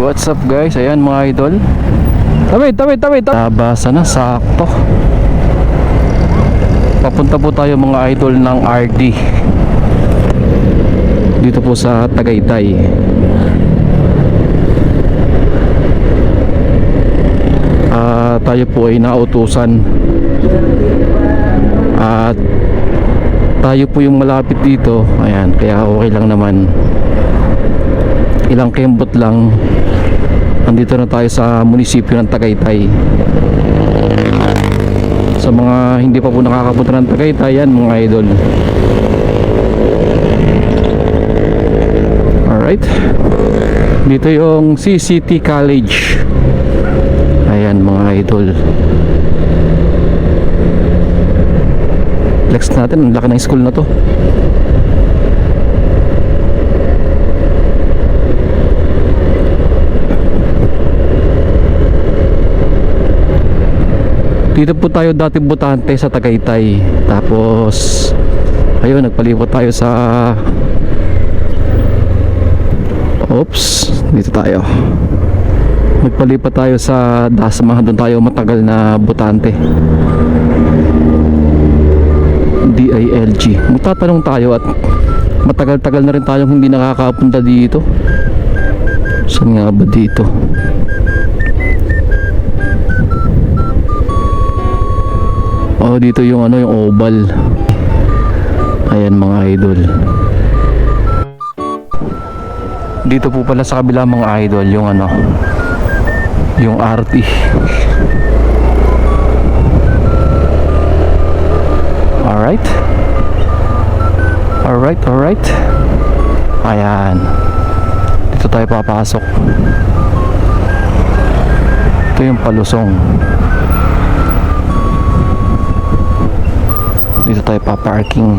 What's up guys? Ayan mga idol. Tawid. Nabasa na, sakto. Papunta po tayo mga idol ng RD. Dito po sa Tagaytay. Tayo po ay nautusan. At tayo po yung malapit dito. Ayan, kaya okay lang naman. Ilang kembot lang, nandito na tayo sa munisipyo ng Tagaytay. Sa mga hindi pa po nakakapunta ng Tagaytay, yan mga idol. Alright, dito yung CCT College. Ayan mga idol. Flex natin, ang laki ng school na to. Dito po tayo dati butante sa Tagaytay. Tapos ayun, nagpalipot tayo sa dito tayo. Nagpalipat tayo sa Dasma. Doon tayo matagal na butante. DILG. Magtatanong tayo at matagal-tagal na rin tayong hindi nakakapunta dito. Saan nga ba dito? Oh, dito yung yung oval. Ayan mga idol. Dito po pala sa kabila mga idol yung yung RT. Alright. Ayan. Dito tayo papasok. Ito yung palusong. Dito tayo pa-parking.